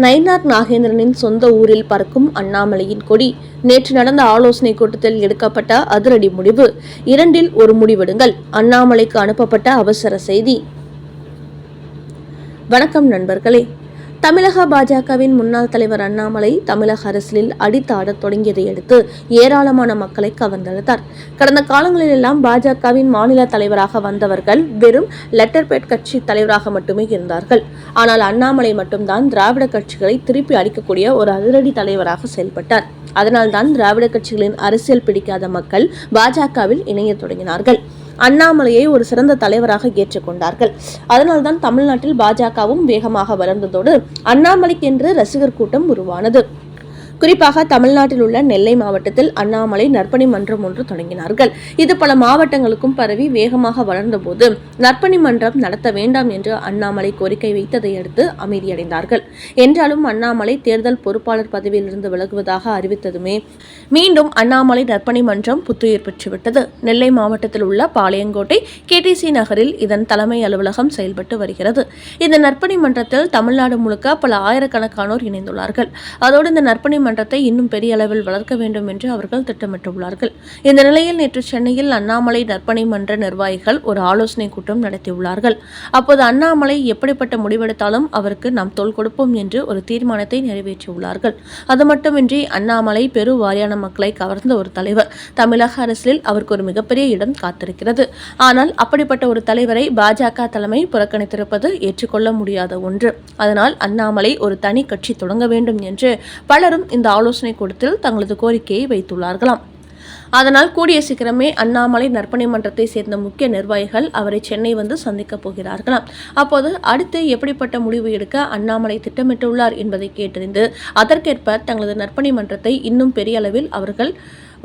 நயினார் நாகேந்திரனின் சொந்த ஊரில் பறக்கும் அண்ணாமலையின் கொடி. நேற்று நடந்த ஆலோசனை கூட்டத்தில் எடுக்கப்பட்ட அதிரடி முடிவு. 2இல் 1 முடிவெடுங்கள். அண்ணாமலைக்கு அனுப்பப்பட்ட அவசர செய்தி. வணக்கம் நண்பர்களே. தமிழக பாஜகவின் முன்னாள் தலைவர் அண்ணாமலை தமிழக அரசியலில் அடித்தாடத் தொடங்கியதை அடுத்து ஏராளமான மக்களை கவர்ந்தெழுத்தார். கடந்த காலங்களிலெல்லாம் பாஜகவின் மாநில தலைவராக வந்தவர்கள் வெறும் லெட்டர் பேட் கட்சி தலைவராக மட்டுமே இருந்தார்கள். ஆனால் அண்ணாமலை மட்டும்தான் திராவிட கட்சிகளை திருப்பி அடிக்கக்கூடிய ஒரு அதிரடி தலைவராக செயல்பட்டார். அதனால்தான் திராவிட கட்சிகளின் அரசியல் பிடிக்காத மக்கள் பாஜகவில் இணைய தொடங்கினார்கள். அண்ணாமலையை ஒரு சிறந்த தலைவராக ஏற்றுக்கொண்டார்கள். அதனால்தான் தமிழ்நாட்டில் பாஜகவும் வேகமாக வளர்ந்ததோடு அண்ணாமலைக்கென்று ரசிகர் கூட்டம் உருவானது. குறிப்பாக தமிழ்நாட்டில் உள்ள நெல்லை மாவட்டத்தில் அண்ணாமலை நற்பணி மன்றம் ஒன்று தொடங்கினார்கள். இது பல மாவட்டங்களுக்கும் பரவி வேகமாக வளர்ந்தபோது நற்பணி மன்றம் நடத்த வேண்டாம் என்று அண்ணாமலை கோரிக்கை வைத்ததை அடுத்து அமைதியடைந்தார்கள். என்றாலும் அண்ணாமலை தேர்தல் பொறுப்பாளர் பதவியிலிருந்து விலகுவதாக அறிவித்ததுமே மீண்டும் அண்ணாமலை நற்பணி மன்றம் புத்துயிர் பெற்றுவிட்டது. நெல்லை மாவட்டத்தில் உள்ள பாளையங்கோட்டை KTC நகரில் இதன் தலைமை அலுவலகம் செயல்பட்டு வருகிறது. இந்த நற்பணி மன்றத்தில் தமிழ்நாடு முழுக்க பல ஆயிரக்கணக்கானோர் இணைந்துள்ளார்கள். அதோடு இந்த நற்பணி மன்றத்தை இன்னும் பெரிய அளவில் வளர்க்க வேண்டும் என்று அவர்கள் திட்டமிட்டுள்ளார்கள். இந்த நிலையில் நேற்று சென்னையில் அண்ணாமலை நற்பணி மன்ற நிர்வாகிகள் ஒரு ஆலோசனை கூட்டம் நடத்தியுள்ளார்கள். அப்போது அண்ணாமலை எப்படிப்பட்ட முடிவெடுத்தாலும் அவருக்கு நாம் தோள் கொடுப்போம் என்று ஒரு தீர்மானத்தை நிறைவேற்றியுள்ளார்கள். அது மட்டுமின்றி அண்ணாமலை பெருவாரியான மக்களை கவர்ந்த ஒரு தலைவர். தமிழக அரசியலில் அவருக்கு ஒரு மிகப்பெரிய இடம் காத்திருக்கிறது. ஆனால் அப்படிப்பட்ட ஒரு தலைவரை பாஜக தலைமை புறக்கணித்திருப்பது ஏற்றுக்கொள்ள முடியாத ஒன்று. அதனால் அண்ணாமலை ஒரு தனி கட்சி தொடங்க வேண்டும் என்று பலரும் இந்த ஆலோசனை கூட்டத்தில் தங்களது கோரிக்கையை வைத்துள்ளார்களாம். அதனால் கூடிய சீக்கிரமே அண்ணாமலை நற்பணி மன்றத்தை சேர்ந்த முக்கிய நிர்வாகிகள் அவரை சென்னை வந்து சந்திக்கப் போகிறார்களாம். அப்போது அடுத்து எப்படிப்பட்ட முடிவு எடுக்க அண்ணாமலை திட்டமிட்டுள்ளார் என்பதை கேட்டறிந்து அதற்கேற்ப தங்களது நற்பணி மன்றத்தை இன்னும் பெரிய அளவில் அவர்கள்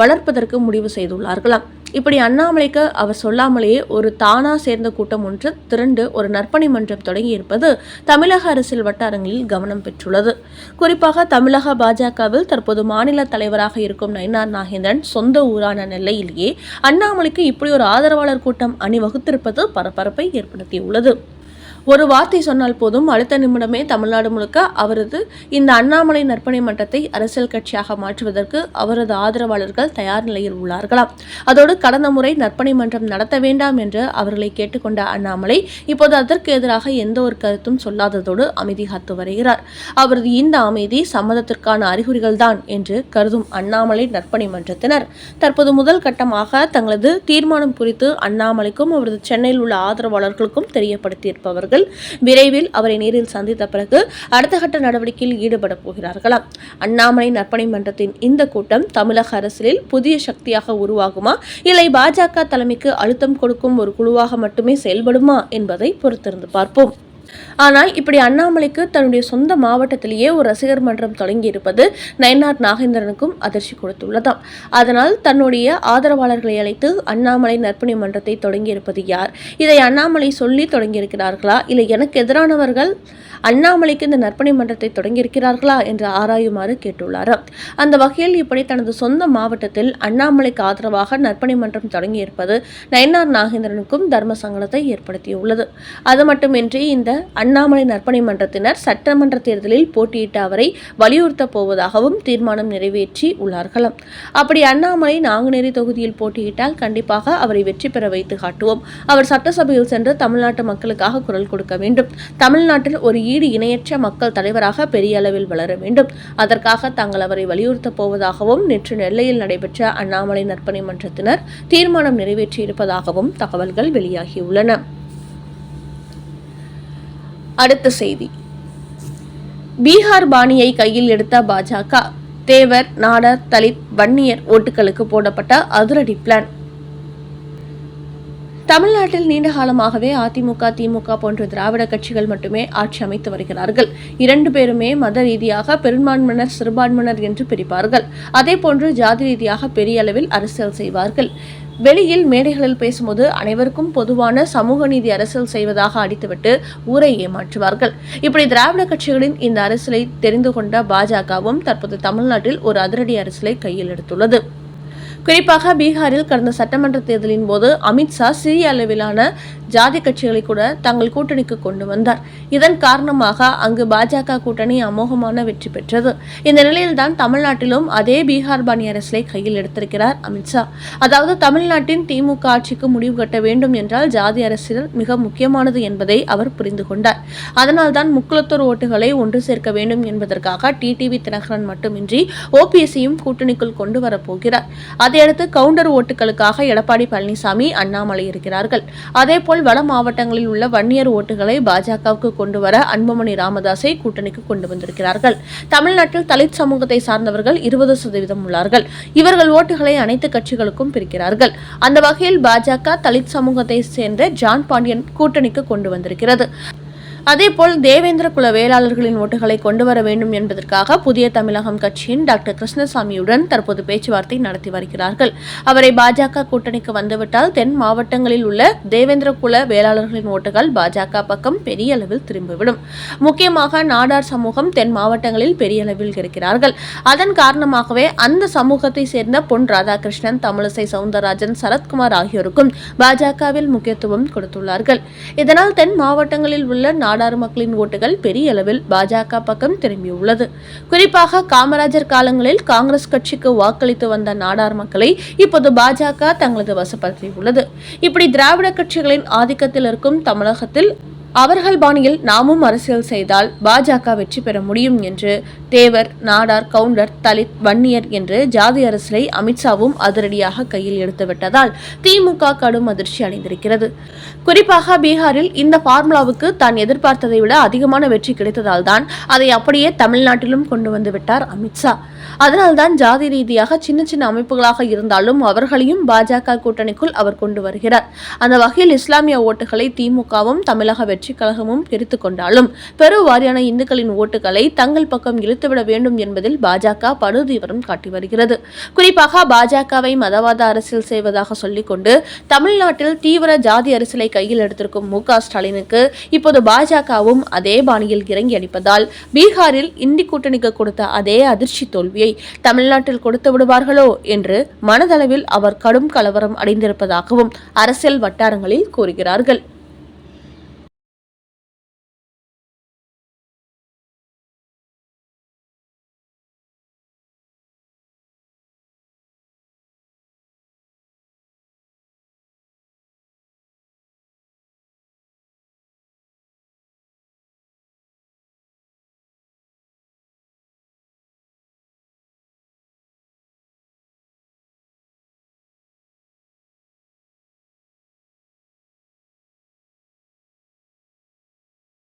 வளர்ப்பதற்கு முடிவு செய்துள்ளார்களாம். இப்படி அண்ணாமலைக்கு அவர் சொல்லாமலேயே ஒரு தானா சேர்ந்த கூட்டம் ஒன்று திரண்டு ஒரு நற்பணி மன்றம் தொடங்கி இருப்பது தமிழக அரசியல் வட்டாரங்களில் கவனம் பெற்றுள்ளது. குறிப்பாக தமிழக பாஜகவில் தற்போது மாநில தலைவராக இருக்கும் நயினார் நாகேந்திரன் சொந்த ஊரான நெல்லையிலேயே அண்ணாமலைக்கு இப்படி ஒரு ஆதரவாளர் கூட்டம் அணிவகுத்திருப்பது பரபரப்பை ஏற்படுத்தியுள்ளது. ஒரு வார்த்தை சொன்னால் போதும், அடுத்த நிமிடமே தமிழ்நாடு முழுக்க அவரது இந்த அண்ணாமலை நற்பணி மன்றத்தை அரசியல் கட்சியாக மாற்றுவதற்கு அவரது ஆதரவாளர்கள் தயார் நிலையில் உள்ளார்களாம். அதோடு கடந்த முறை நற்பணி மன்றம் நடத்த வேண்டாம் என்று அவர்களை கேட்டுக்கொண்ட அண்ணாமலை இப்போது அதற்கு எதிராக எந்த ஒரு கருத்தும் சொல்லாததோடு அமைதி காத்து வருகிறார். அவரது இந்த அமைதி சம்மதத்திற்கான அறிகுறிகள் தான் என்று கருதும் அண்ணாமலை நற்பணி மன்றத்தினர் தற்போது முதல் கட்டமாக தங்களது தீர்மானம் குறித்து அண்ணாமலைக்கும் அவரது சென்னையில் உள்ள ஆதரவாளர்களுக்கும் தெரியப்படுத்தியிருப்பவர்கள் விரைவில் அவரை நேரில் சந்தித்த பிறகு அடுத்த கட்ட நடவடிக்கையில் ஈடுபட போகிறார்களாம். அண்ணாமலை நற்பணி மன்றத்தின் இந்த கூட்டம் தமிழக அரசியலில் புதிய சக்தியாக உருவாகுமா, இல்லை பாஜக தலைமைக்கு அழுத்தம் கொடுக்கும் ஒரு குழுவாக மட்டுமே செயல்படுமா என்பதை பொறுத்திருந்து பார்ப்போம். ஆனால் இப்படி அண்ணாமலைக்கு தன்னுடைய சொந்த மாவட்டத்திலேயே ஒரு ரசிகர் மன்றம் தொடங்கி இருப்பது நயினார் நாகேந்திரனுக்கும் அதிர்ச்சி கொடுத்துள்ளதாம். அதனால் தன்னுடைய ஆதரவாளர்களை அழைத்து அண்ணாமலை நற்பணி மன்றத்தை தொடங்கி இருப்பது யார்? இதை அண்ணாமலை சொல்லி தொடங்கியிருக்கிறார்களா, இல்லை எனக்கு எதிரானவர்கள் அண்ணாமலைக்கு இந்த நற்பணி மன்றத்தை தொடங்கியிருக்கிறார்களா என்று ஆராயுமாறு கேட்டுள்ளாராம். அந்த வகையில் இப்படி தனது சொந்த மாவட்டத்தில் அண்ணாமலைக்கு ஆதரவாக நற்பணி மன்றம் தொடங்கியிருப்பது நயினார் நாகேந்திரனுக்கும் தர்ம சங்கடத்தை ஏற்படுத்தியுள்ளது. அது மட்டுமின்றி இந்த அண்ணாமலை நற்பணி மன்றத்தினர் சட்டமன்ற தேர்தலில் போட்டியிட்ட அவரை வலியுறுத்தப் போவதாகவும் தீர்மானம் நிறைவேற்றி உள்ளார்களாம். அப்படி அண்ணாமலை நாங்குநேரி தொகுதியில் போட்டியிட்டால் கண்டிப்பாக அவரை வெற்றி பெற வைத்து காட்டுவோம். அவர் சட்டசபையில் சென்று தமிழ்நாட்டு மக்களுக்காக குரல் கொடுக்க வேண்டும். தமிழ்நாட்டில் ஒரு ஈடு இணையற்ற மக்கள் தலைவராக பெரிய அளவில் வளர வேண்டும். அதற்காக தாங்கள் அவரை வலியுறுத்தப் போவதாகவும் நேற்று நெல்லையில் நடைபெற்ற அண்ணாமலை நற்பணி மன்றத்தினர் தீர்மானம் நிறைவேற்றியிருப்பதாகவும் தகவல்கள் வெளியாகியுள்ளன. அடுத்த செய்தி. பீகார் பாணியை கையில் எடுத்த பாஜக. தேவர், நாடார், தலித், வன்னியர் ஓட்டுகளுக்கு போடப்பட்ட அதிரடி பிளான். தமிழ்நாட்டில் நீண்ட காலமாகவே அதிமுக, திமுக போன்ற திராவிட கட்சிகள் மட்டுமே ஆட்சி அமைத்து வருகிறார்கள். 2 பேருமே மத ரீதியாக பெரும்பான்மையினர், சிறுபான்மையினர் என்று பிரிப்பார்கள். அதே போன்று ஜாதி ரீதியாக பெரிய அளவில் அரசியல் செய்வார்கள். வெளியில் மேடைகளில் பேசும்போது அனைவருக்கும் பொதுவான சமூக நீதி அரசியல் செய்வதாக அடித்துவிட்டு ஊரை ஏமாற்றுவார்கள். இப்படி திராவிட கட்சிகளின் இந்த அரசியலை தெரிந்து கொண்ட பாஜகவும் தற்போது தமிழ்நாட்டில் ஒரு அதிரடி அரசியலை கையில் எடுத்துள்ளது. குறிப்பாக பீகாரில் கடந்த சட்டமன்ற தேர்தலின் போது அமித்ஷா சிறிய அளவிலான ஜாதி கட்சிகளை கூட தங்கள் கூட்டணிக்கு கொண்டு வந்தார். இதன் காரணமாக அங்கு பாஜக கூட்டணி அமோகமான வெற்றி பெற்றது. இந்த நிலையில்தான் தமிழ்நாட்டிலும் அதே பீகார் பாணி அரசியலை கையில் எடுத்திருக்கிறார் அமித்ஷா. அதாவது தமிழ்நாட்டின் திமுக ஆட்சிக்கு முடிவு கட்ட வேண்டும் என்றால் ஜாதி அரசியல் மிக முக்கியமானது என்பதை அவர் புரிந்து கொண்டார். அதனால்தான் முக்குளத்தூர் ஓட்டுகளை ஒன்று சேர்க்க வேண்டும் என்பதற்காக டிடிவி தினகரன் மட்டுமின்றி ஓபிஎஸ்ஸையும் கூட்டணிக்குள் கொண்டு வரப்போகிறார். அதையடுத்து கவுண்டர் ஓட்டுகளுக்காக எடப்பாடி பழனிசாமி, அண்ணாமலை இருக்கிறார்கள். அதேபோல் வட மாவட்டங்களில் உள்ள வன்னியர் ஓட்டுகளை பாஜகவுக்கு கொண்டு வர அன்புமணி ராமதாஸை கூட்டணிக்கு கொண்டு வந்திருக்கிறார்கள். தமிழ்நாட்டில் தலித் சமூகத்தை சார்ந்தவர்கள் 20% உள்ளார்கள். இவர்கள் ஓட்டுகளை அனைத்து கட்சிகளுக்கும் பிரிக்கிறார்கள். அந்த வகையில் பாஜக தலித் சமூகத்தை சேர்ந்த ஜான் பாண்டியன் கூட்டணிக்கு கொண்டு வந்திருக்கிறது. அதேபோல் தேவேந்திர குல வேளாளர்களின் ஓட்டுகளை கொண்டு வர வேண்டும் என்பதற்காக புதிய தமிழகம் கட்சியின் டாக்டர் கிருஷ்ணசாமியுடன் தற்போது பேச்சுவார்த்தை நடத்தி வருகிறார்கள். அவரை பாஜக கூட்டணிக்கு வந்துவிட்டால் தென் மாவட்டங்களில் உள்ள தேவேந்திர குல வேளாளர்களின் ஓட்டுகள் பாஜக பக்கம் பெரிய அளவில் திரும்பிவிடும். முக்கியமாக நாடார் சமூகம் தென் மாவட்டங்களில் பெரிய அளவில் இருக்கிறார்கள். அதன் காரணமாகவே அந்த சமூகத்தை சேர்ந்த பொன் ராதாகிருஷ்ணன், தமிழிசை சவுந்தரராஜன், சரத்குமார் ஆகியோருக்கும் பாஜகவில் முக்கியத்துவம் கொடுத்துள்ளார்கள். இதனால் தென் மாவட்டங்களில் உள்ள நாடார் மக்களின் ஓட்டுகள் பெரிய அளவில் பாஜக பக்கம் திரும்பியுள்ளது. குறிப்பாக காமராஜர் காலங்களில் காங்கிரஸ் கட்சிக்கு வாக்களித்து வந்த நாடார் மக்களை இப்போது பாஜக தங்களது வசப்படுத்தியுள்ளது. இப்படி திராவிட கட்சிகளின் ஆதிக்கத்தில் இருக்கும் தமிழகத்தில் அவர்கள் பாணியில் நாமும் அரசியல் செய்தால் பாஜக வெற்றி பெற முடியும் என்று தேவர், நாடார், கவுண்டர், தலித், வன்னியர் என்று ஜாதி அரசியலை அமித்ஷாவும் அதிரடியாக கையில் எடுத்துவிட்டதால் திமுக கடும் அதிர்ச்சி அடைந்திருக்கிறது. குறிப்பாக பீகாரில் இந்த பார்முலாவுக்கு தான் எதிர்பார்த்ததை விட அதிகமான வெற்றி கிடைத்ததால் தான் அதை அப்படியே தமிழ்நாட்டிலும் கொண்டு வந்து விட்டார் அமித்ஷா. அதனால்தான் ஜாதி ரீதியாக சின்ன சின்ன அமைப்புகளாக இருந்தாலும் அவர்களையும் பாஜக கூட்டணிக்குள் அவர் கொண்டு வருகிறார். அந்த வகையில் இஸ்லாமிய ஓட்டுகளை திமுகவும் தமிழக வெற்றி கழகமும் எடுத்துக் கொண்டாலும் பெருவாரியான இந்துக்களின் ஓட்டுகளை தங்கள் பக்கம் இழுத்துவிட வேண்டும் என்பதில் பாஜக படுதீவிரம் காட்டி வருகிறது. குறிப்பாக பாஜகவை மதவாத அரசியல் செய்வதாக சொல்லிக்கொண்டு தமிழ்நாட்டில் தீவிர ஜாதி அரசியலை கையில் எடுத்திருக்கும் மு.க.ஸ்டாலினுக்கு இப்போது பாஜகவும் அதே பாணியில் இறங்கி அடிப்பதால் பீகாரில் இந்தி கூட்டணிக்கு கொடுத்த அதே அதிர்ச்சி தோல்வியை தமிழ்நாட்டில் கொடுத்து விடுவார்களோ என்று மனதளவில் அவர் கடும் கலவரம் அடைந்திருப்பதாகவும் அரசியல் வட்டாரங்களில் கூறுகிறார்கள்.